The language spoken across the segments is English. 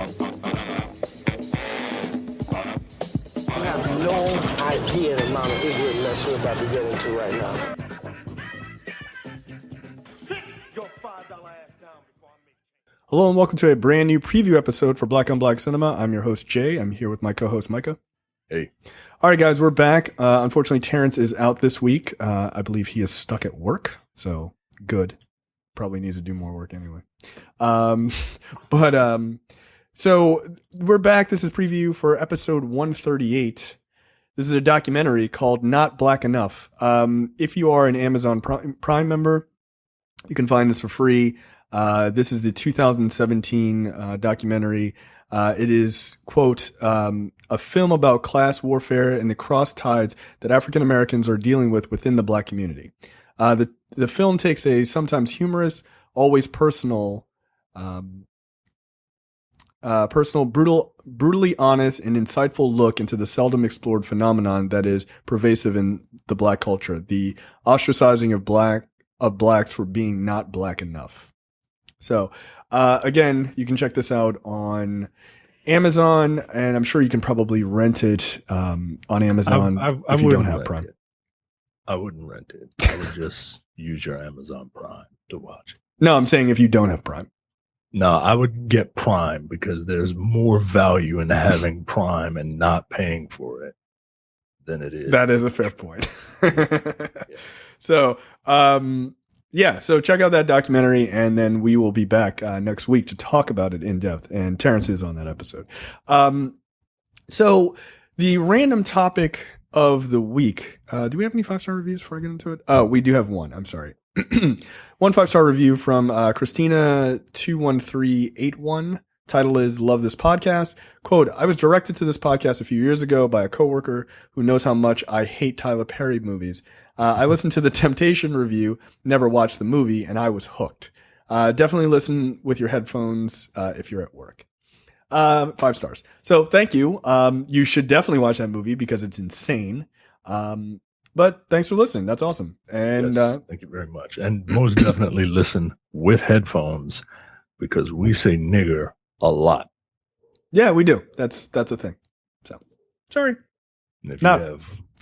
You have no idea the amount of ignorant mess you're about to get into right now. Hello and welcome to a brand new preview episode for Black on Black Cinema. I'm your host, Jay. I'm here with my co-host, Micah. Hey. All right, guys, we're back. Unfortunately, Terrence is out this week. I believe he is stuck at work, so good. Probably needs to do more work anyway. So we're back. This is preview for episode 138. This is a documentary called Not Black Enough. If you are an Amazon Prime member, you can find this for free. This is the 2017 documentary. It is, quote, a film about class warfare and the cross tides that African Americans are dealing with within the black community. The film takes a sometimes humorous, always personal, brutally honest and insightful look into the seldom explored phenomenon that is pervasive in the black culture, the ostracizing of blacks for being not black enough. So, again, you can check this out on Amazon, and I'm sure you can probably rent it on Amazon if you don't have Prime. I wouldn't rent it. I would just use your Amazon Prime to watch it. No, I'm saying if you don't have Prime. No, I would get Prime because there's more value in having Prime and not paying for it than it is. That is a fair point. Yeah. So, so check out that documentary, and then we will be back next week to talk about it in depth. And Terrence is on that episode. So the random topic of the week. Do we have any 5-star reviews before I get into it? Oh, we do have one. I'm sorry. One 5-star review from Christina21381. Title is Love This Podcast. Quote, I was directed to this podcast a few years ago by a coworker who knows how much I hate Tyler Perry movies. I listened to the Temptation review, never watched the movie, and I was hooked. Definitely listen with your headphones if you're at work. 5 stars. So thank you. You should definitely watch that movie because it's insane. But thanks for listening. That's awesome. And yes, thank you very much. And most definitely listen with headphones because we say nigger a lot. Yeah, we do. That's a thing. So sorry. And if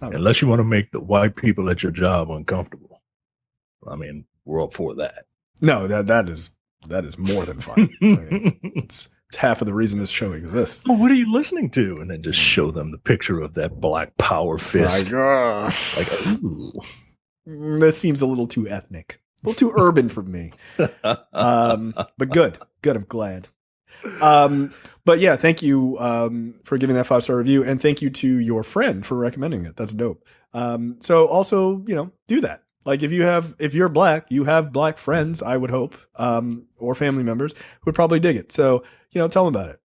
unless you want to make the white people at your job uncomfortable, I mean, we're all for that. No, that is more than fun. I mean, it's half of the reason this show exists. Oh, what are you listening to? And then just show them the picture of that black power fist. My gosh. Like, ooh. This seems a little too ethnic, a little too urban for me. But good. I'm glad. But yeah, thank you for giving that 5-star review, and thank you to your friend for recommending it. That's dope. So also, do that. Like if you're black, you have black friends, I would hope, or family members who would probably dig it. So, tell them about it.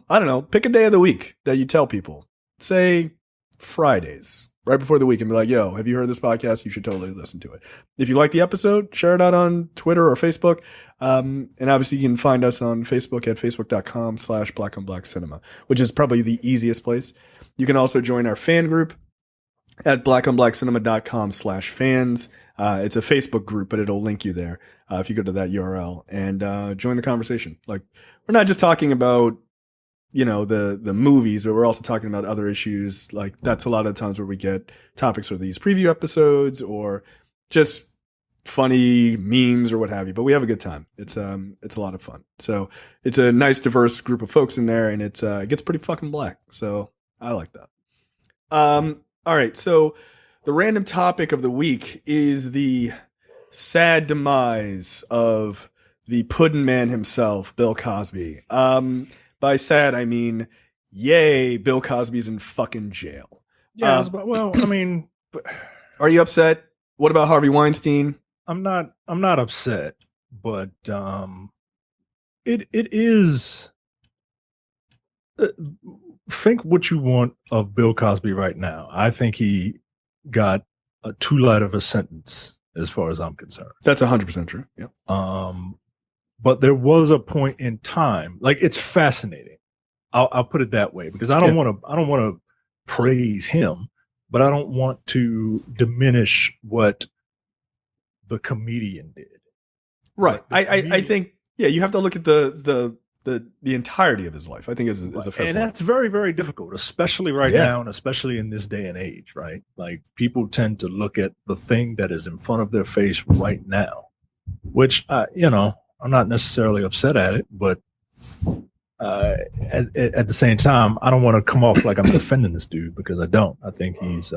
I don't know, pick a day of the week that you tell people. Say Fridays, right before the week, and be like, yo, have you heard this podcast? You should totally listen to it. If you like the episode, share it out on Twitter or Facebook. And obviously you can find us on Facebook at facebook.com/blackonblackcinema, which is probably the easiest place. You can also join our fan group at blackonblackcinema.com/fans. It's a Facebook group, but it'll link you there if you go to that URL and join the conversation. Like, we're not just talking about the movies, but we're also talking about other issues. Like, that's a lot of the times where we get topics for these preview episodes or just funny memes or what have you. But we have a good time. It's a lot of fun. So it's a nice, diverse group of folks in there, and it gets pretty fucking black. So I like that. All right. So the random topic of the week is the sad demise of the puddin' man himself, Bill Cosby. By sad, I mean, yay, Bill Cosby's in fucking jail. Yeah, are you upset? What about Harvey Weinstein? I'm not upset, but it is. Think what you want of Bill Cosby right now. I think he got too light of a sentence, as far as I'm concerned. That's 100% true. Yeah. But there was a point in time, like, it's fascinating. I'll put it that way, because I don't want to praise him, but I don't want to diminish what the comedian did. Right. I think, you have to look at the the entirety of his life, I think is a fair and point. that's very, very difficult, especially right now, and especially in this day and age, right? Like people tend to look at the thing that is in front of their face right now, which I'm not necessarily upset at it, but at the same time, I don't want to come off like I'm defending this dude, because I don't. I think he's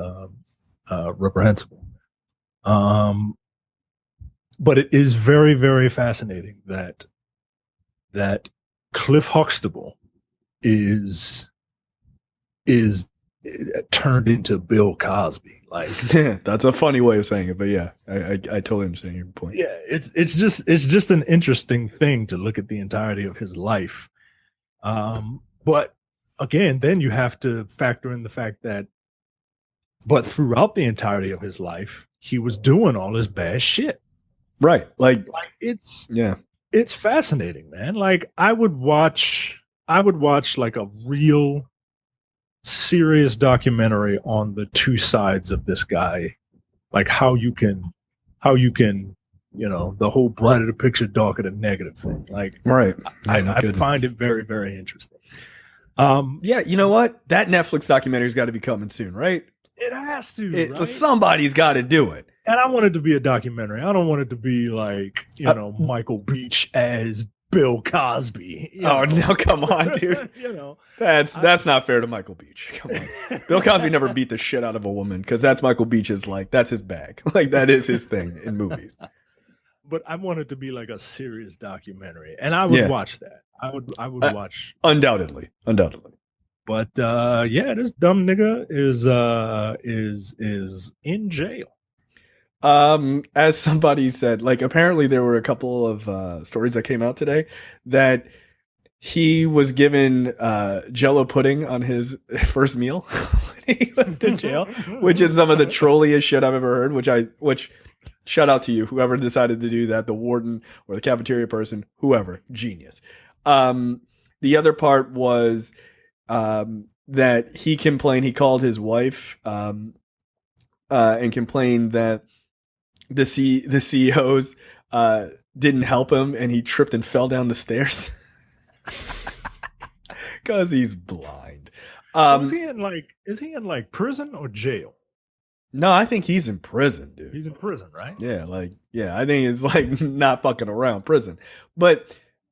reprehensible. But it is very, very fascinating that Cliff Huxtable is turned into Bill Cosby. Like that's a funny way of saying it, but yeah, I totally understand your point. Yeah, it's just an interesting thing to look at the entirety of his life. But again, then you have to factor in the fact that, but throughout the entirety of his life, he was doing all this bad shit. Right. Like it's fascinating, man. Like I would watch like a real serious documentary on the two sides of this guy, like how you can the whole brighter the picture, darker the negative thing. Like right. I find it very, very interesting. Yeah, you know what? That Netflix documentary's got to be coming soon, right? It has to. Right? Somebody's got to do it. And I want it to be a documentary. I don't want it to be like, Michael Beach as Bill Cosby. No, come on, dude. That's not fair to Michael Beach. Come on. Bill Cosby never beat the shit out of a woman, because that's Michael Beach's, like, that's his bag. Like, that is his thing in movies. But I want it to be like a serious documentary, and I would watch that. I would watch. Undoubtedly. But this dumb nigga is in jail. As somebody said, like, apparently there were a couple of stories that came out today that he was given Jell-O pudding on his first meal when he went to jail, which is some of the trolliest shit I've ever heard. Which shout out to you, whoever decided to do that, the warden or the cafeteria person, whoever, genius. The other part was that he complained. He called his wife and complained that the CEOs didn't help him, and he tripped and fell down the stairs because he's blind. Is he in like prison or jail? No, I think he's in prison, dude. He's in prison, right? Yeah, I think it's like not fucking around prison. But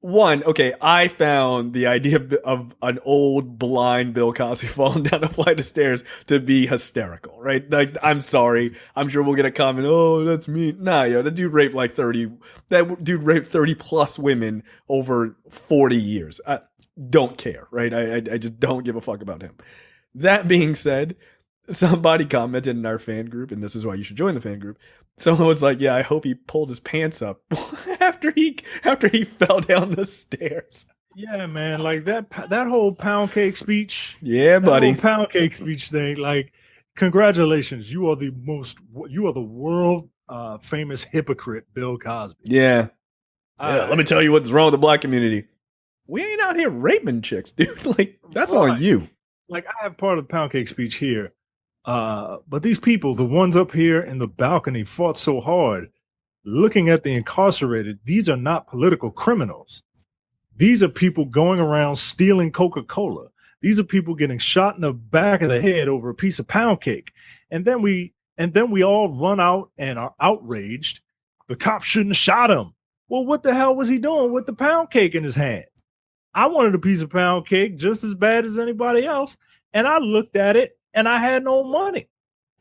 I found the idea of an old blind Bill Cosby falling down a flight of stairs to be hysterical, right? Like, I'm sorry. I'm sure we'll get a comment. Oh, that's me. Nah, yo, that dude raped 30 plus women over 40 years. I don't care, right? I just don't give a fuck about him. That being said, somebody commented in our fan group, and this is why you should join the fan group. Someone was like, yeah, I hope he pulled his pants up after he fell down the stairs. Yeah, man. Like that whole pound cake speech. Yeah, buddy. Pound cake speech thing. Like, congratulations. You are the world famous hypocrite, Bill Cosby. Yeah. Let me tell you what's wrong with the black community. We ain't out here raping chicks, dude. Like, that's on you. Like, I have part of the pound cake speech here. But these people, the ones up here in the balcony, fought so hard. Looking at the incarcerated, these are not political criminals. These are people going around stealing Coca-Cola. These are people getting shot in the back of the head over a piece of pound cake. And then we all run out and are outraged. The cop shouldn't have shot him. Well, what the hell was he doing with the pound cake in his hand? I wanted a piece of pound cake just as bad as anybody else. And I looked at it, and I had no money.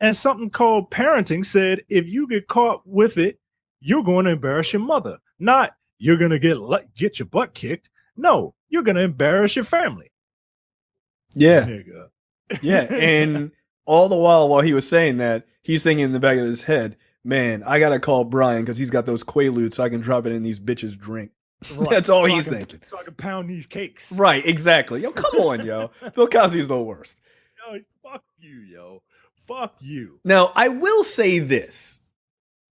And something called parenting said, if you get caught with it, you're going to embarrass your mother. Not you're going to get your butt kicked. No, you're going to embarrass your family. Yeah. Yeah. And all the while he was saying that, he's thinking in the back of his head, man, I got to call Brian because he's got those Quaaludes so I can drop it in these bitches' drink. Right. That's all he's thinking. So I can pound these cakes. Right, exactly. Yo, come on, yo. Bill Cosby's the worst. Yo, fuck you, yo. Fuck you. Now, I will say this.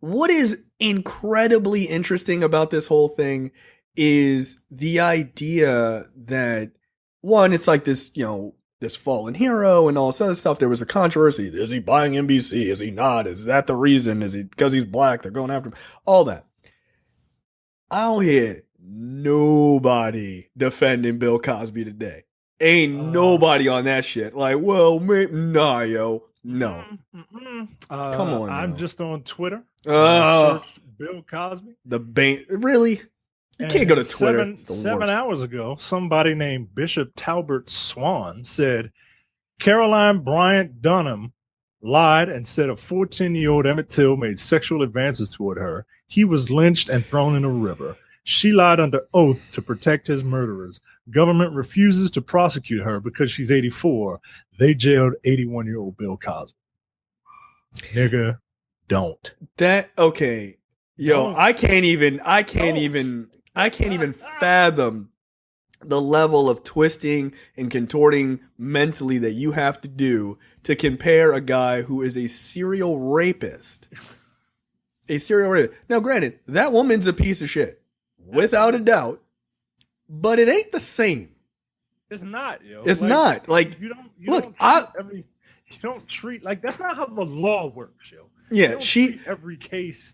What is incredibly interesting about this whole thing is the idea that, one, it's like this, this fallen hero and all this other stuff. There was a controversy. Is he buying NBC? Is he not? Is that the reason? Is he because he's black? They're going after him. All that. I don't hear nobody defending Bill Cosby today. Ain't nobody on that shit. Like, well, nah, yo. No. Come on. I'm just on Twitter. Search Bill Cosby. Really? You can't go to Twitter. Seven hours ago, somebody named Bishop Talbert Swan said Caroline Bryant Dunham lied and said a 14-year-old Emmett Till made sexual advances toward her. He was lynched and thrown in a river. She lied under oath to protect his murderers. Government refuses to prosecute her because she's 84. They jailed 81-year-old Bill Cosby. Nigga, don't. Okay. Yo, Don't. I can't even fathom the level of twisting and contorting mentally that you have to do to compare a guy who is a serial rapist. Now, granted, that woman's a piece of shit, without a doubt, but it ain't the same. It's not, yo. It's not. Like, you don't treat like that's not how the law works, yo. Yeah, treat every case.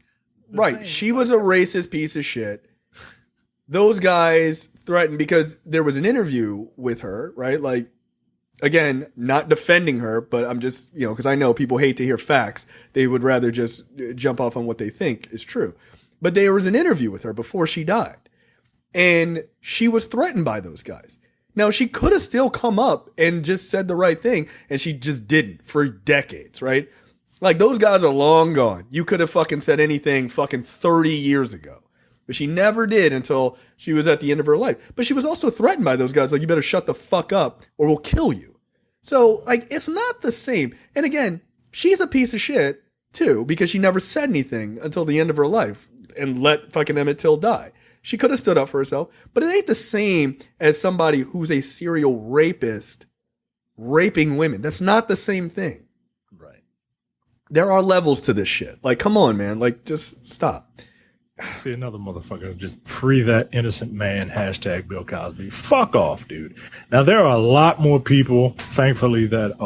Right. She was a racist piece of shit. Those guys threatened because there was an interview with her, right? Like, again, not defending her, but I'm just, because I know people hate to hear facts. They would rather just jump off on what they think is true. But there was an interview with her before she died. And she was threatened by those guys. Now, she could have still come up and just said the right thing, and she just didn't for decades, right? Like, those guys are long gone. You could have fucking said anything fucking 30 years ago. But she never did until she was at the end of her life. But she was also threatened by those guys, like, you better shut the fuck up or we'll kill you. So, like, it's not the same. And again, she's a piece of shit, too, because she never said anything until the end of her life and let fucking Emmett Till die. She could have stood up for herself, but it ain't the same as somebody who's a serial rapist raping women. That's not the same thing. Right. There are levels to this shit. Like, come on, man. Like, just stop. See another motherfucker just free that innocent man, hashtag Bill Cosby. Fuck off, dude. Now there are a lot more people, thankfully, that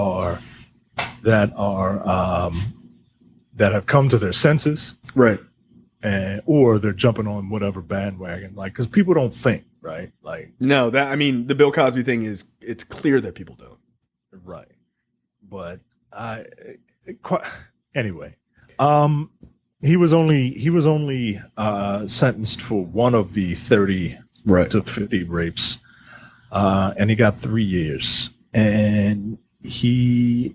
have come to their senses. Right. Or they're jumping on whatever bandwagon, like, because people don't think, right? Like, no, the Bill Cosby thing it's clear that people don't. Right. But anyway, he was only sentenced for one of the 30 to 50 rapes, and he got 3 years. And you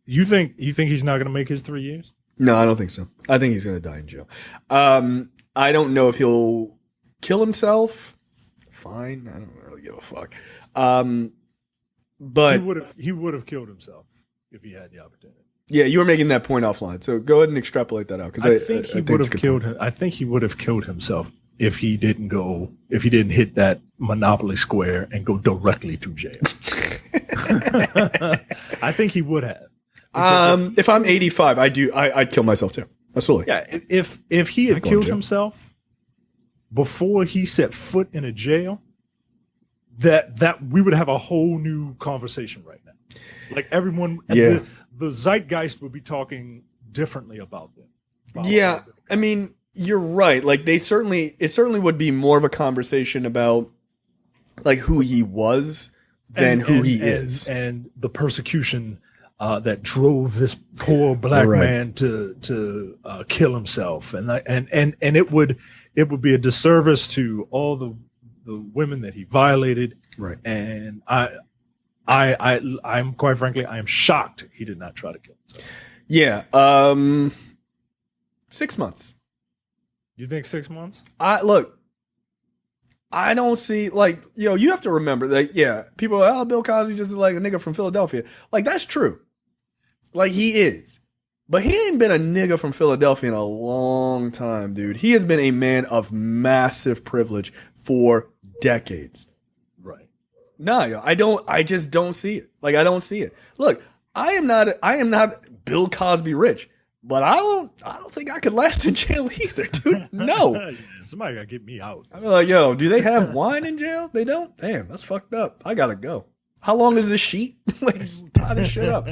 think he's not going to make his 3 years? No, I don't think so. I think he's going to die in jail. I don't know if he'll kill himself. Fine. I don't really give a fuck. But he would have killed himself if he had the opportunity. Yeah, you were making that point offline. So go ahead and extrapolate that out. I think he would have killed himself if he didn't hit that Monopoly square and go directly to jail. I think he would have. If I'm 85, I'd kill myself too. Absolutely. Yeah. If he had killed himself before he set foot in a jail, that we would have a whole new conversation right now. Like everyone, the zeitgeist would be talking differently about them. Yeah, I mean, you're right. Like it certainly would be more of a conversation about like who he was than who he is, and the persecution that drove this poor black man to kill himself, and it would be a disservice to all the women that he violated. Right. And I'm quite frankly, I am shocked he did not try to kill himself. Yeah. 6 months. You think 6 months? I don't see, like, you have to remember that, people are, Bill Cosby just is like a nigga from Philadelphia. Like, that's true. Like, he is. But he ain't been a nigga from Philadelphia in a long time, dude. He has been a man of massive privilege for decades. Right. No, I just don't see it. Like, I don't see it. Look, I am not Bill Cosby rich, but I don't think I could last in jail either, dude. No. Somebody gotta get me out. I'm like, do they have wine in jail? They don't? Damn, that's fucked up. I gotta go. How long is this sheet? Like, tie this shit up.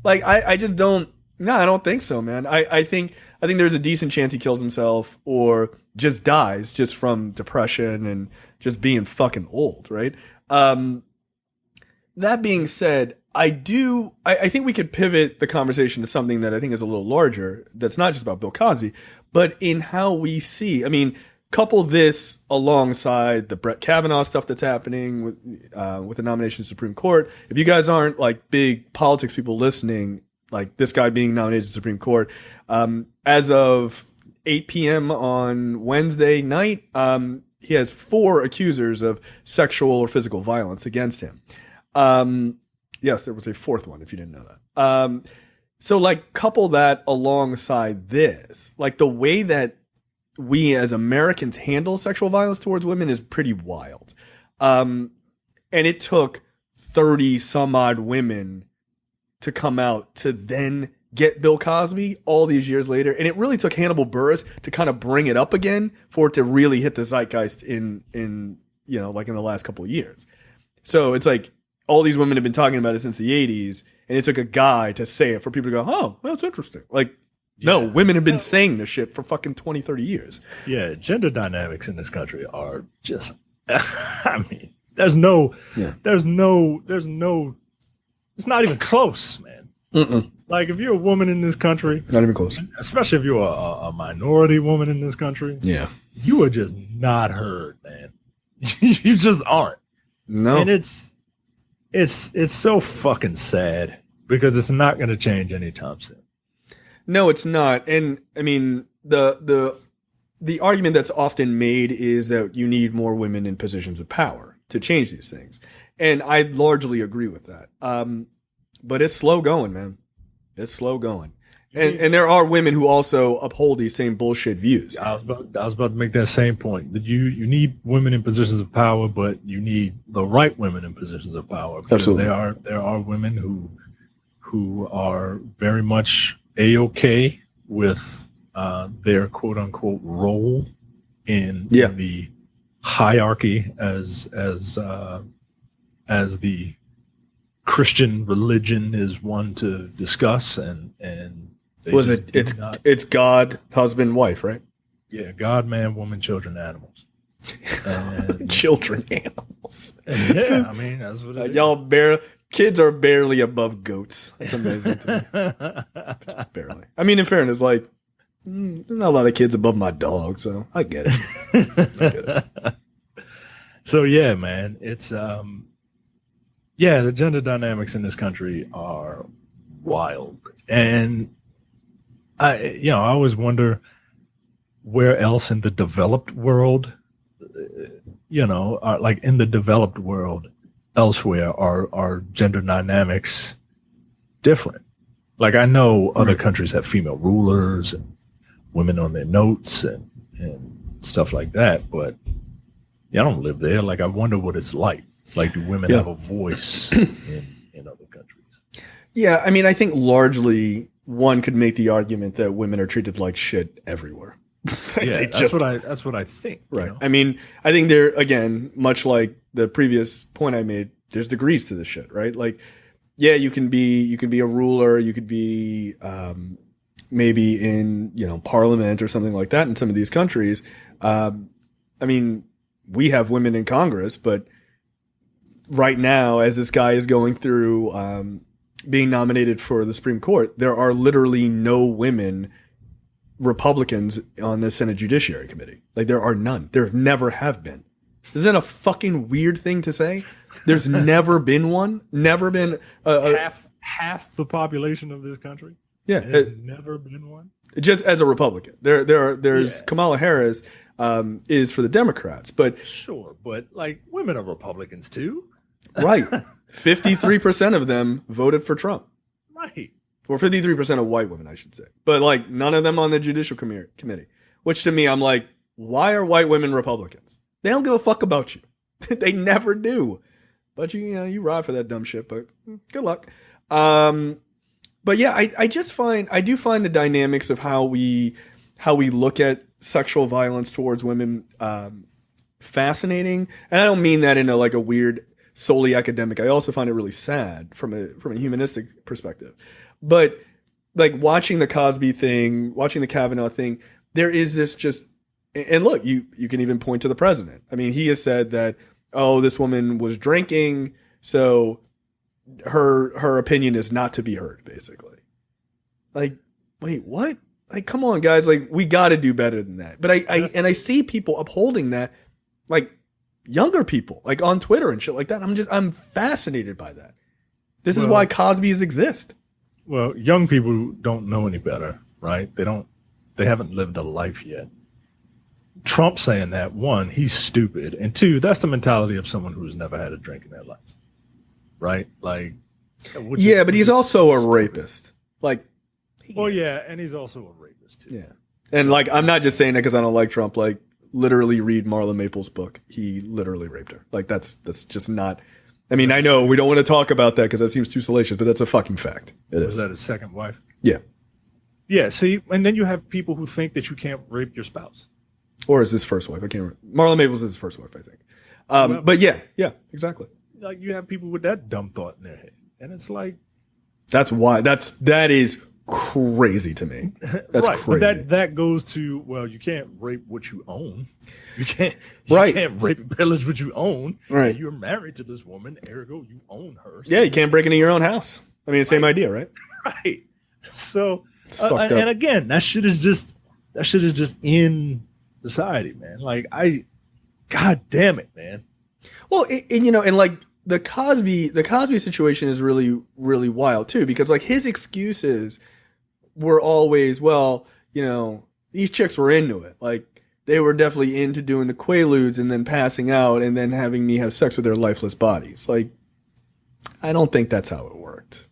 Like, I just don't. No, I don't think so, man. I think there's a decent chance he kills himself or just dies just from depression and just being fucking old, right? That being said, I think we could pivot the conversation to something that I think is a little larger, that's not just about Bill Cosby, but in how we see, I mean, couple this alongside the Brett Kavanaugh stuff that's happening with the nomination to the Supreme Court. If you guys aren't like big politics people listening, like this guy being nominated to the Supreme Court, as of 8 p.m. on Wednesday night, he has 4 accusers of sexual or physical violence against him. Yes, there was a 4th one, if you didn't know that. So like couple that alongside this, like the way that we as Americans handle sexual violence towards women is pretty wild. And it took 30 some odd women to come out to then get Bill Cosby all these years later. And it really took Hannibal Buress to kind of bring it up again for it to really hit the zeitgeist in like in the last couple of years. So it's like all these women have been talking about it since the 80s, and it took a guy to say it for people to go, oh, that's interesting. Like, no, women have been saying this shit for fucking 20, 30 years. Yeah, gender dynamics in this country are just, I mean, there's no, it's not even close, man. Mm-mm. Like, if you're a woman in this country, not even close, especially if you're a minority woman in this country, yeah, you are just not heard, man. You just aren't. No. And it's so fucking sad because it's not going to change anytime soon. No, it's not. And I mean, the argument that's often made is that you need more women in positions of power to change these things. And I largely agree with that. But it's slow going, man. It's slow going. And there are women who also uphold these same bullshit views. I was about to make that same point. That you need women in positions of power, but you need the right women in positions of power. Absolutely. There are women who are very much A-okay with their quote unquote role in the hierarchy as the Christian religion is one to discuss and it's God, husband, wife, right? Yeah, God, man, woman, children, animals. Children, animals. Yeah, I mean that's what it is. Kids are barely above goats. That's amazing to me. Just barely. I mean, in fairness, like there's not a lot of kids above my dog, so I get it. So yeah, man, it's the gender dynamics in this country are wild, and I always wonder where else in the developed world, like in the developed world elsewhere are gender dynamics different. Like I know other countries have female rulers and women on their notes and stuff like that, but I don't live there. Like I wonder what it's like. Like do women have a voice in other countries? Yeah, I mean, I think largely one could make the argument that women are treated like shit everywhere. That's what I think. Right. You know? I mean, I think there again, much like the previous point I made, there's degrees to this shit, right? Like, yeah, you can be a ruler, you could be maybe in parliament or something like that in some of these countries. I mean, we have women in Congress, but right now, as this guy is going through being nominated for the Supreme Court, there are literally no women Republicans on the Senate Judiciary Committee. Like there are none. There never have been. Isn't that a fucking weird thing to say? There's never been one. Never been half the population of this country. Yeah, there's never been one. Just as a Republican, there's Kamala Harris is for the Democrats, but sure, but like women are Republicans too. Right. 53% of them voted for Trump. Right. Or 53% of white women, I should say. But like none of them on the Judicial Committee. Which to me, I'm like, why are white women Republicans? They don't give a fuck about you. They never do. But you ride for that dumb shit, but good luck. But yeah, I do find the dynamics of how we look at sexual violence towards women fascinating. And I don't mean that in a weird, solely academic. I also find it really sad from a humanistic perspective. But like watching the Cosby thing, watching the Kavanaugh thing, there is this just, and look, you can even point to the president. I mean, he has said that, oh, this woman was drinking, so her opinion is not to be heard, basically. Like, wait, what? Like, come on, guys. Like, we got to do better than that. But I see people upholding that, like younger people, like on Twitter and shit like that. I'm fascinated by that. This is why Cosby's exist. Well, young people don't know any better, right? They haven't lived a life yet. Trump saying that, one, he's stupid. And two, that's the mentality of someone who's never had a drink in their life. Right? Like, yeah, but he's also a rapist. Like, yeah, and he's also a rapist too. Yeah. And like, I'm not just saying that because I don't like Trump. Like, literally read Marla Maples' book. He literally raped her. Like, that's just not. I mean, I know we don't want to talk about that because that seems too salacious, but that's a fucking fact. It is. Was that his second wife? Yeah. Yeah. See, and then you have people who think that you can't rape your spouse. Or is his first wife? I can't remember. Marla Maples is his first wife, I think. But yeah, exactly. Like, you have people with that dumb thought in their head, and it's like, that's why that is crazy to me. That's right, crazy. But that goes to, well, you can't rape what you own. You can't rape and pillage what you own. Right. You're married to this woman, ergo you own her. So. Yeah, you can't break into your own house. I mean, same idea, right? Right. So, and again, that shit is just in society, man. Like, God damn it, man. Well, and like the Cosby situation is really, really wild too, because like his excuses were always, well, these chicks were into it. Like, they were definitely into doing the Quaaludes and then passing out and then having me have sex with their lifeless bodies. Like, I don't think that's how it worked.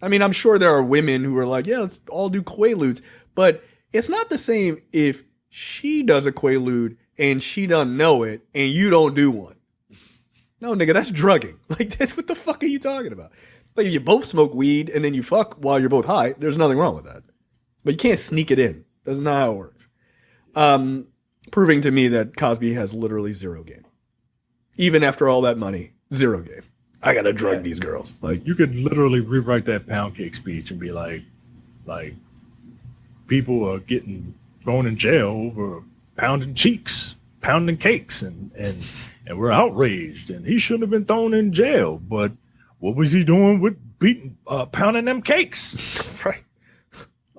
I mean, I'm sure there are women who are like, yeah, let's all do Quaaludes, but it's not the same if she does a Quaalude and she doesn't know it and you don't do one. No, nigga, that's drugging. Like, that's what the fuck are you talking about? Like, if you both smoke weed and then you fuck while you're both high, there's nothing wrong with that. But you can't sneak it in. That's not how it works. Proving to me that Cosby has literally zero game. Even after all that money, zero game. I gotta drug these girls. Like, you could literally rewrite that pound cake speech and be like, people are getting thrown in jail over pounding cheeks, pounding cakes, and we're outraged, and he shouldn't have been thrown in jail. But what was he doing with pounding them cakes? Right.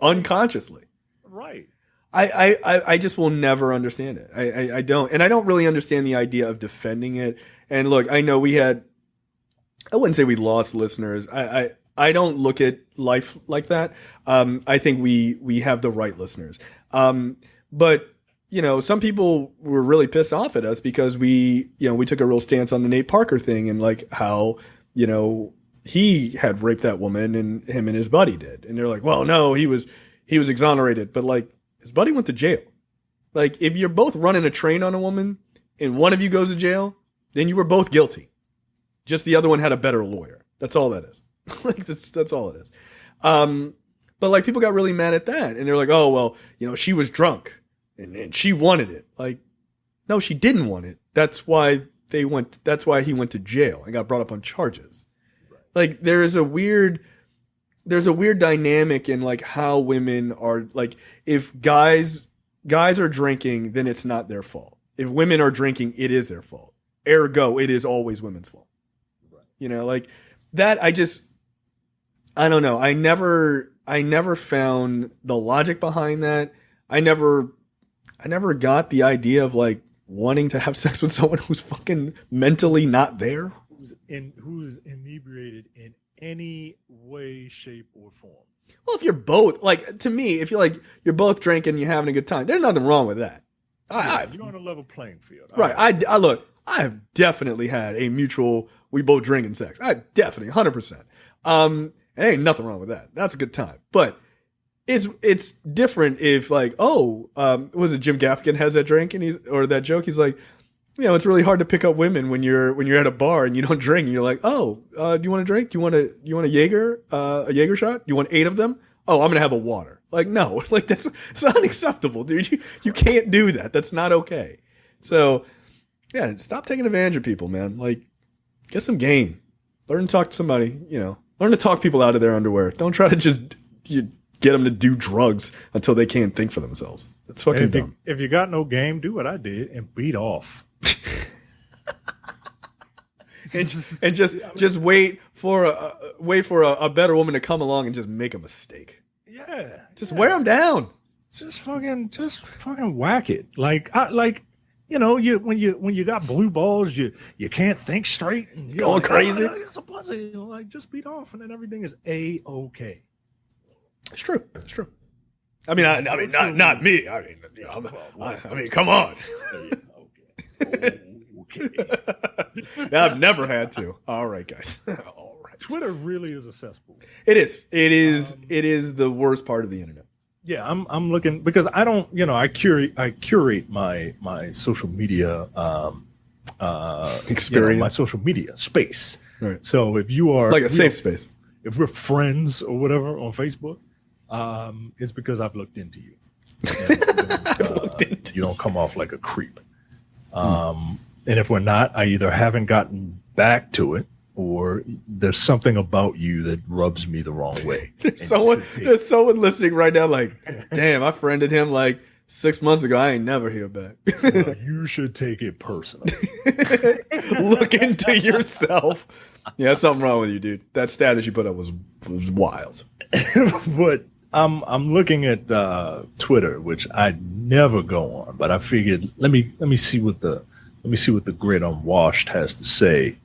Unconsciously. Right. I just will never understand it. I don't. And I don't really understand the idea of defending it. And look, I know I wouldn't say we lost listeners. I don't look at life like that. I think we have the right listeners. But some people were really pissed off at us because we took a real stance on the Nate Parker thing and like how, he had raped that woman and him and his buddy did. And they're like, well, no, he was exonerated. But like, his buddy went to jail. Like, if you're both running a train on a woman and one of you goes to jail, then you were both guilty. Just the other one had a better lawyer. That's all that is. Like, that's all it is. But like, people got really mad at that. And they're like, oh, well, she was drunk and she wanted it. Like, no, she didn't want it. That's why he went to jail and got brought up on charges. Right. Like, there's a weird dynamic in like how women are, like, if guys are drinking, then it's not their fault. If women are drinking, it is their fault. Ergo, it is always women's fault. Right. Like that. I don't know. I never found the logic behind that. I never got the idea of like wanting to have sex with someone who's fucking mentally not there. Who's inebriated in any way, shape, or form. Well, if you're both, like, to me, if you're both drinking and you're having a good time, there's nothing wrong with that. You're on a level playing field. Right. I have definitely had a mutual, we both drinking sex. I definitely, 100%. Ain't nothing wrong with that. That's a good time. But it's different if like, was it Jim Gaffigan has that drink or that joke? He's like, it's really hard to pick up women when you're at a bar and you don't drink and you're like, do you want a drink? Do you want a Jaeger shot? Do you want 8 of them? Oh, I'm going to have a water. Like, no, like it's unacceptable, dude. You can't do that. That's not okay. So yeah, stop taking advantage of people, man. Like, get some game. Learn to talk to somebody, learn to talk people out of their underwear. Don't try to just get them to do drugs until they can't think for themselves. That's fucking dumb. If you got no game, do what I did and beat off. and just wait for a better woman to come along and just make a mistake. Yeah. Just wear them down. Just fucking whack it. Like when you got blue balls, you can't think straight. And going crazy. It's a pussy. Like just beat off, and then everything is A-okay. It's true. It's true. I mean, not me. I mean, come on. Okay. I've never had to. All right, guys. All right. Twitter really is a cesspool. It is. It is the worst part of the internet. Yeah, I'm looking because I don't, I curate my social media experience, my social media space. Right. So if you are like a safe space, if we're friends or whatever on Facebook, it's because I've looked into you. And, you don't come off like a creep. And if we're not, I either haven't gotten back to it, or there's something about you that rubs me the wrong way. There's someone listening right now like, damn, I friended him like 6 months ago. I ain't never hear back. You should take it personally. Look into yourself. Yeah, there's something wrong with you, dude. That status you put up was wild. But I'm looking at Twitter, which I never go on, but I figured let me see what the Grid Unwashed has to say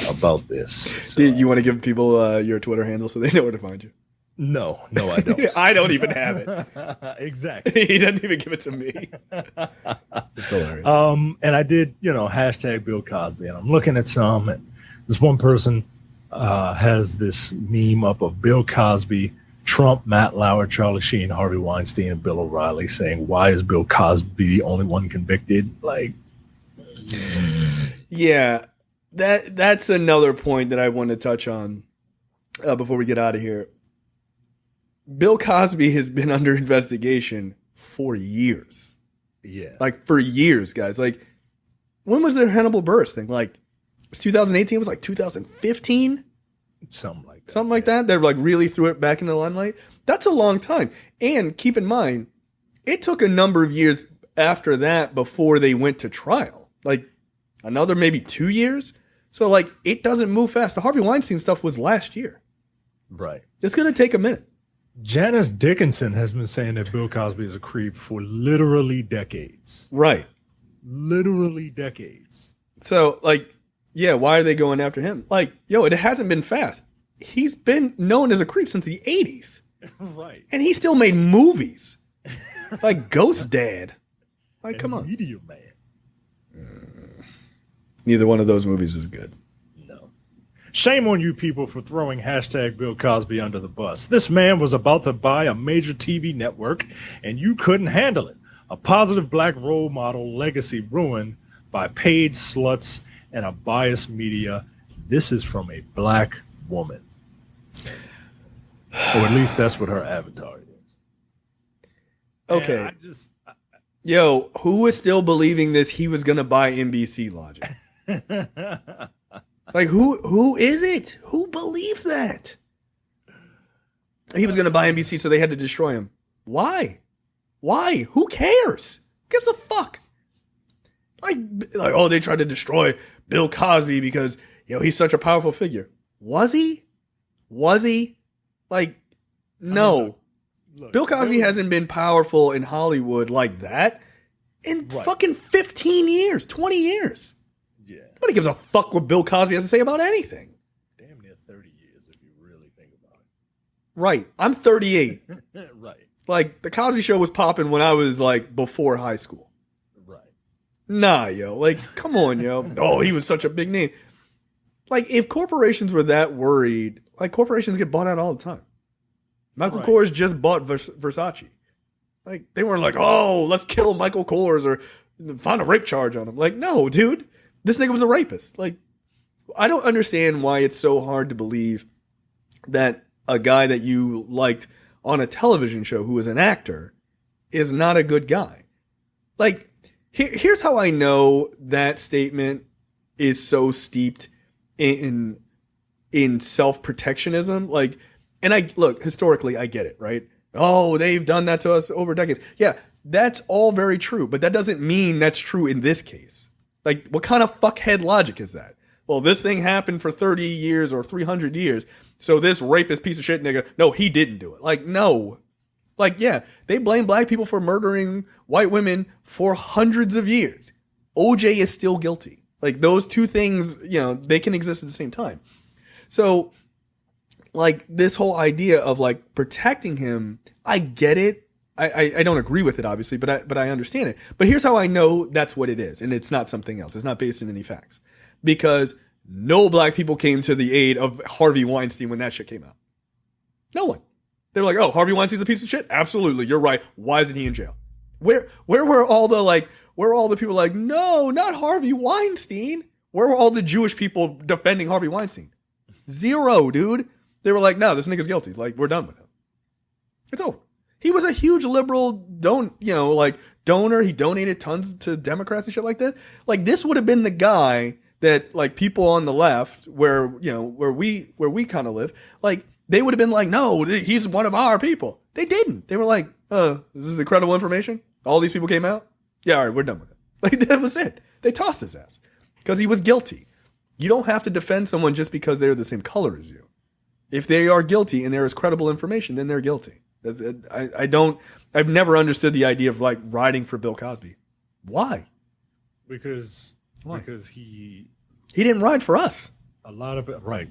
about this. So, you want to give people your Twitter handle so they know where to find you? No, I don't. I don't even have it. Exactly. He doesn't even give it to me. It's hilarious. And I did, hashtag Bill Cosby, and I'm looking at some, and this one person has this meme up of Bill Cosby, Trump, Matt Lauer, Charlie Sheen, Harvey Weinstein, and Bill O'Reilly saying, "Why is Bill Cosby the only one convicted?" Like, yeah. That's another point that I want to touch on before we get out of here. Bill Cosby has been under investigation for years. Yeah. Like, for years, guys. Like, when was the Hannibal Buress thing? Like, it was 2018? It was like 2015? Something like that. Something like that. They like really threw it back in the limelight. That's a long time. And keep in mind, it took a number of years after that before they went to trial. Like, another maybe 2 years. So, like, it doesn't move fast. The Harvey Weinstein stuff was last year. Right. It's going to take a minute. Janice Dickinson has been saying that Bill Cosby is a creep for literally decades. Right. Literally decades. So, like, yeah, why are they going after him? Like, it hasn't been fast. He's been known as a creep since the 80s. Right. And he still made movies. Like Ghost Dad. Like, come on. Media Man. Neither one of those movies is good. No. Shame on you people for throwing hashtag Bill Cosby under the bus. This man was about to buy a major TV network, and you couldn't handle it. A positive black role model legacy ruined by paid sluts and a biased media. This is from a black woman. Or at least that's what her avatar is. Okay. Yo, who is still believing this? He was going to buy NBC Logic. Like, who is it? Who believes that? He was going to buy NBC, so they had to destroy him. Why? Who cares? Who gives a fuck? Like, oh, they tried to destroy Bill Cosby because, he's such a powerful figure. Was he? Like, no. Look, Bill Cosby hasn't been powerful in Hollywood like that in fucking 15 years, 20 years. Yeah. Nobody gives a fuck what Bill Cosby has to say about anything. Damn near 30 years if you really think about it. Right. I'm 38. Right. Like, the Cosby Show was popping when I was, like, before high school. Right. Nah, yo. Like, come on, yo. Oh, he was such a big name. Like, if corporations were that worried, like, corporations get bought out all the time. Michael Kors just bought Versace. Like, they weren't like, oh, let's kill Michael Kors or find a rape charge on him. Like, no, dude. This nigga was a rapist. Like, I don't understand why it's so hard to believe that a guy that you liked on a television show who is an actor is not a good guy. Like, here's how I know that statement is so steeped in self-protectionism. Like, And historically, I get it, right? Oh, they've done that to us over decades. Yeah, that's all very true, but that doesn't mean that's true in this case. Like, what kind of fuckhead logic is that? Well, this thing happened for 30 years or 300 years, so this rapist piece of shit nigga, no, he didn't do it. Like, no. Like, yeah, they blame black people for murdering white women for hundreds of years. OJ is still guilty. Like, those two things, they can exist at the same time. So, like, this whole idea of, like, protecting him, I get it. I don't agree with it, obviously, but I understand it. But here's how I know that's what it is, and it's not something else. It's not based in any facts. Because no black people came to the aid of Harvey Weinstein when that shit came out. No one. They were like, oh, Harvey Weinstein's a piece of shit? Absolutely, you're right. Why isn't he in jail? Where were all the people like, no, not Harvey Weinstein? Where were all the Jewish people defending Harvey Weinstein? Zero, dude. They were like, no, this nigga's guilty. Like, we're done with him. It's over. He was a huge liberal donor. He donated tons to Democrats and shit like that. Like, this would have been the guy that, like, people on the left, where we kind of live, like, they would have been like, no, he's one of our people. They didn't. They were like, this is the credible information? All these people came out? Yeah, all right, we're done with it. Like, that was it. They tossed his ass because he was guilty. You don't have to defend someone just because they're the same color as you. If they are guilty and there is credible information, then they're guilty. I've never understood the idea of, like, riding for Bill Cosby. Why? Because he didn't ride for us. A lot of right.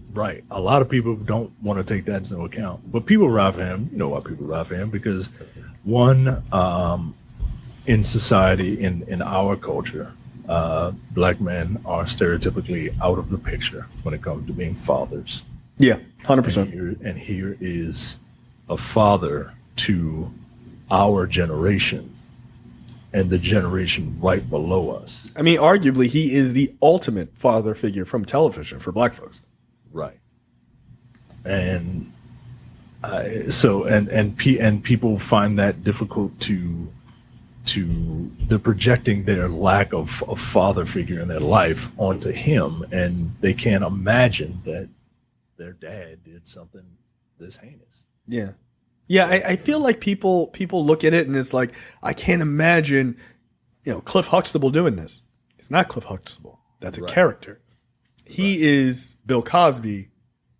A lot of people don't want to take that into account, but people ride for him. You know why people ride for him? Because one, in society, in our culture, black men are stereotypically out of the picture when it comes to being fathers. Yeah, 100%. And here is a father to our generation and the generation right below us. I mean, arguably, he is the ultimate father figure from television for black folks. Right. And people find that difficult to they're projecting their lack of father figure in their life onto him, and they can't imagine that their dad did something this heinous. Yeah. Yeah, I feel like people look at it and it's like, I can't imagine, Cliff Huxtable doing this. It's not Cliff Huxtable. That's a character. He is Bill Cosby,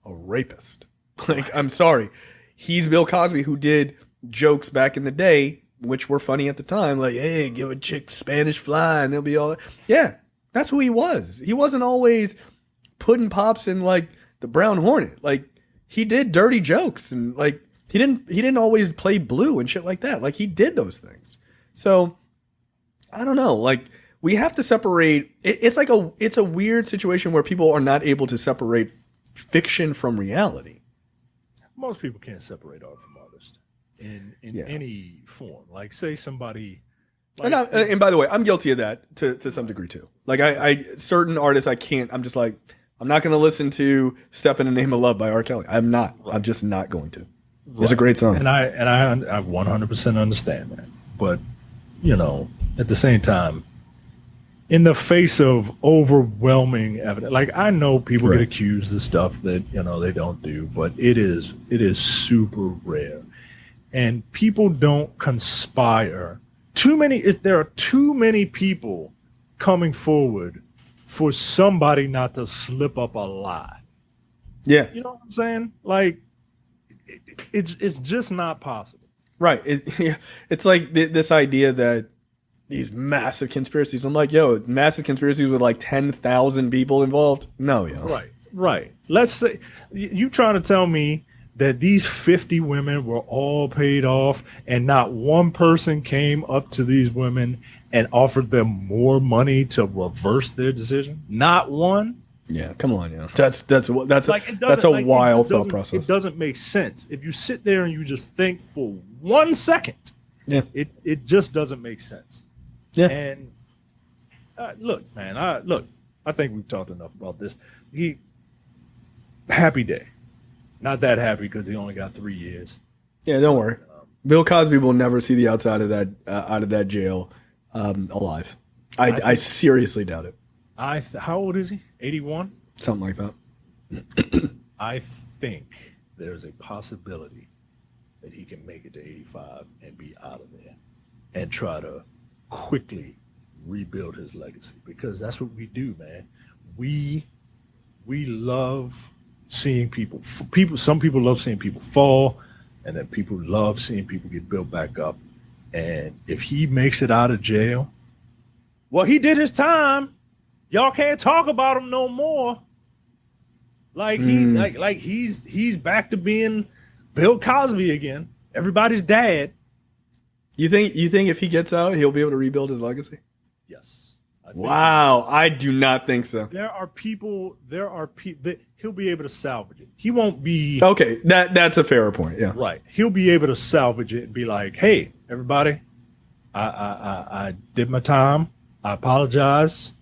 a rapist. Like, I'm sorry. He's Bill Cosby who did jokes back in the day, which were funny at the time, like, hey, give a chick Spanish fly and they'll be all that. Yeah, that's who he was. He wasn't always putting pops in, like, the Brown Hornet. Like, he did dirty jokes and, like, he didn't always play blue and shit like that. Like, he did those things. So I don't know. Like, we have to separate. It's a weird situation where people are not able to separate fiction from reality. Most people can't separate art from artist in any form. Like, say somebody. Like, and by the way, I'm guilty of that to some degree too. Like, I certain artists I can't. I'm just like, I'm not going to listen to "Step in the Name of Love" by R. Kelly. I'm not. Right. I'm just not going to. It's a great song, and I 100% understand that. But at the same time, in the face of overwhelming evidence, like, I know people get accused of stuff that they don't do, but it is super rare, and people don't conspire. There are too many people coming forward for somebody not to slip up a lie. Yeah, you know what I'm saying? Like, it's just not possible. Right. It's like this idea that these massive conspiracies. I'm like, yo, massive conspiracies with like 10,000 people involved? No, yo. Right. Let's say you trying to tell me that these 50 women were all paid off and not one person came up to these women and offered them more money to reverse their decision? Not one? Yeah, come on, yeah. That's a wild thought process. It doesn't make sense. If you sit there and you just think for 1 second, it just doesn't make sense. Yeah. And look, man, I think we've talked enough about this. Happy day. Not that happy because he only got 3 years. Yeah, don't worry. Bill Cosby will never see the outside of that out of that jail alive. I seriously doubt it. How old is he? 81? Something like that. I think there's a possibility that he can make it to 85 and be out of there and try to quickly rebuild his legacy, because that's what we do, man. We love seeing people, some people love seeing people fall, and then people love seeing people get built back up. And if he makes it out of jail, well, he did his time. Y'all can't talk about him no more. Like he's back to being Bill Cosby again, everybody's dad. You think if he gets out, he'll be able to rebuild his legacy? Yes. Wow, I do not think so. There are people that he'll be able to salvage it. He won't be okay. That's a fairer point. Yeah, right. He'll be able to salvage it and be like, "Hey, everybody, I did my time. I apologize,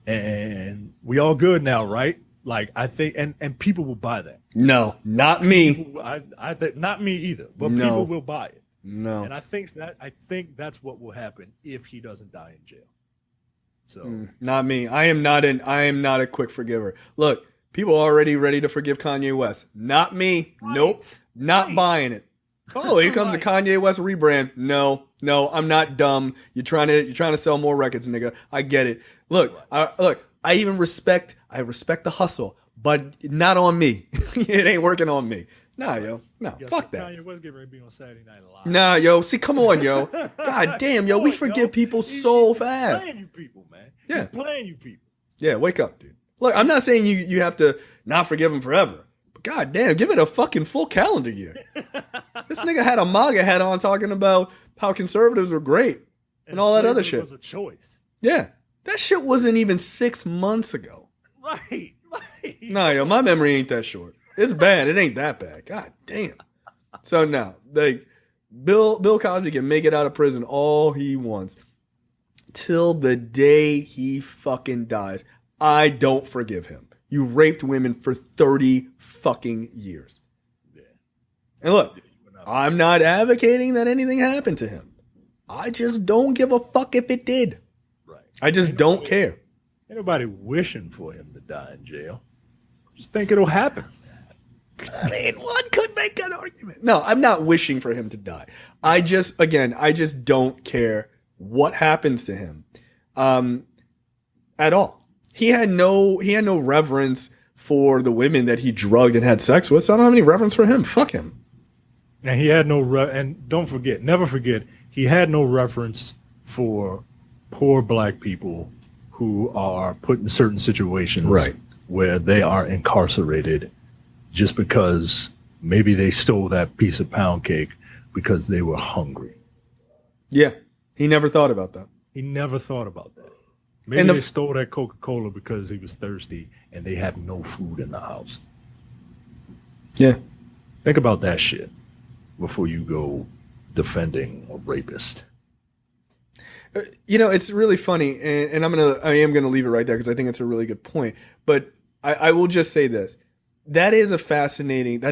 and we all good now, right?" Like, I think, and people will buy that. No, not me. People, I think not me either, but people will buy it. No, and I think that's what will happen if he doesn't die in jail. So not me. I am not a quick forgiver. Look, people are already ready to forgive Kanye West. Not me. Right. Nope. Not buying it. Oh, here comes the Kanye West rebrand. No, I'm not dumb. You're trying to sell more records, nigga. I get it. Look, I even respect the hustle, but not on me. It ain't working on me. Nah, yo. No, fuck that. Kanye West getting ready to be on Saturday Night Live. Nah, yo. See, come on, yo. God damn, yo. We forgive people so fast. He's playing you people, man. Yeah. He's playing you people. Yeah, wake up, dude. Look, I'm not saying you have to not forgive him forever. But god damn, give it a fucking full calendar year. This nigga had a MAGA hat on talking about how conservatives were great and all that other shit. Was a choice. Yeah. That shit wasn't even 6 months ago. Right. Nah, yo, my memory ain't that short. It's bad. It ain't that bad. God damn. So now, like, Bill Cosby can make it out of prison all he wants till the day he fucking dies. I don't forgive him. You raped women for 30 fucking years. Yeah. And look, I'm not advocating that anything happened to him. I just don't give a fuck if it did. Right. I just don't care. Ain't nobody wishing for him to die in jail. Just think it'll happen. I mean, one could make an argument. No, I'm not wishing for him to die. I just don't care what happens to him, at all. He had no reverence for the women that he drugged and had sex with. So I don't have any reverence for him. Fuck him. And he had never forget, he had no reverence for poor black people who are put in certain situations, right, where they are incarcerated just because maybe they stole that piece of pound cake because they were hungry. Yeah. He never thought about that. He never thought about that. Maybe they stole that Coca-Cola because he was thirsty and they had no food in the house. Yeah. Think about that shit before you go defending a rapist. It's really funny, and I am gonna leave it right there because I think it's a really good point. But I will just say this. That's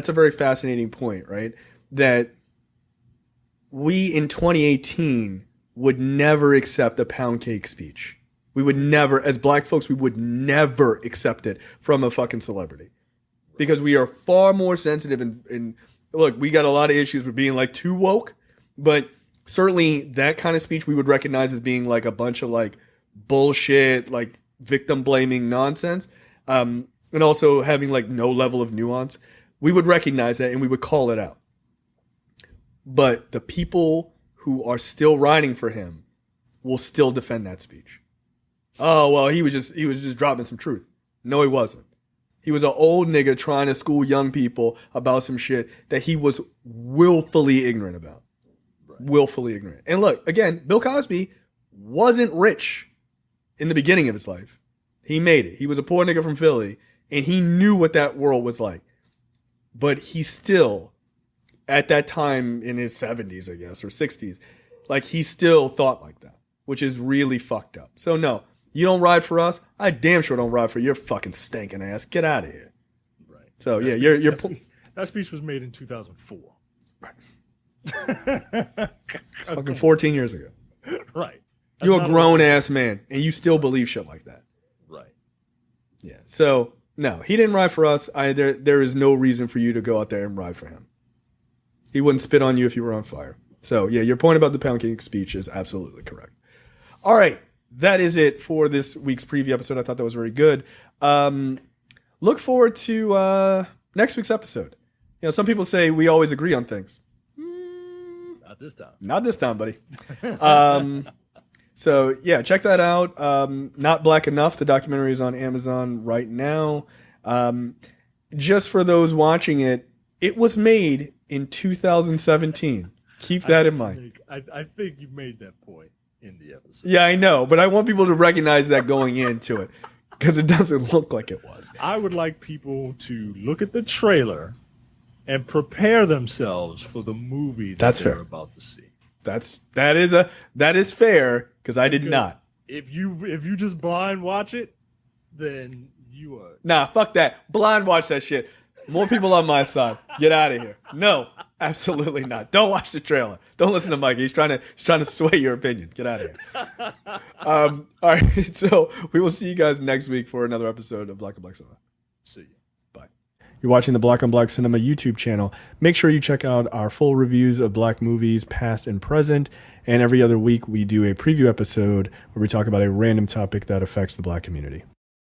a very fascinating point, right? That we in 2018 would never accept a pound cake speech. We would never, as black folks, we would never accept it from a fucking celebrity. Because we are far more sensitive and look, we got a lot of issues with being like too woke, but certainly that kind of speech we would recognize as being like a bunch of like bullshit, like victim blaming nonsense. And also having like no level of nuance, we would recognize that and we would call it out. But the people who are still riding for him will still defend that speech. Oh, well, he was just dropping some truth. No, he wasn't. He was an old nigga trying to school young people about some shit that he was willfully ignorant about. Right. Willfully ignorant. And look, again, Bill Cosby wasn't rich in the beginning of his life. He made it. He was a poor nigga from Philly. And he knew what that world was like. But he still, at that time in his 70s, I guess, or 60s, like he still thought like that, which is really fucked up. So no, you don't ride for us. I damn sure don't ride for your fucking stinking ass. Get out of here. Right. So yeah, that speech was made in 2004. Right. It's fucking 14 years ago. Right. You're a grown ass man and you still believe shit like that. Right. Yeah. So No, he didn't ride for us. There is no reason for you to go out there and ride for him. He wouldn't spit on you if you were on fire. So, yeah, your point about the Pound King speech is absolutely correct. All right, that is it for this week's preview episode. I thought that was very good. Look forward to next week's episode. You know, some people say we always agree on things. Not this time. Not this time, buddy. So, yeah, check that out. Not Black Enough. The documentary is on Amazon right now. Just for those watching it, it was made in 2017. Keep that in mind. I think you made that point in the episode. Yeah, I know, but I want people to recognize that going into it because it doesn't look like it was. I would like people to look at the trailer and prepare themselves for the movie that That's they're fair. about to see. That is fair because I did not. If you just blind watch it, then you are. Nah, fuck that. Blind watch that shit. More people on my side. Get out of here. No, absolutely not. Don't watch the trailer. Don't listen to Mike. He's trying to sway your opinion. Get out of here. All right. So we will see you guys next week for another episode of Black on Black Cinema. See you. Bye. You're watching the Black on Black Cinema YouTube channel. Make sure you check out our full reviews of black movies, past and present. And every other week we do a preview episode where we talk about a random topic that affects the black community.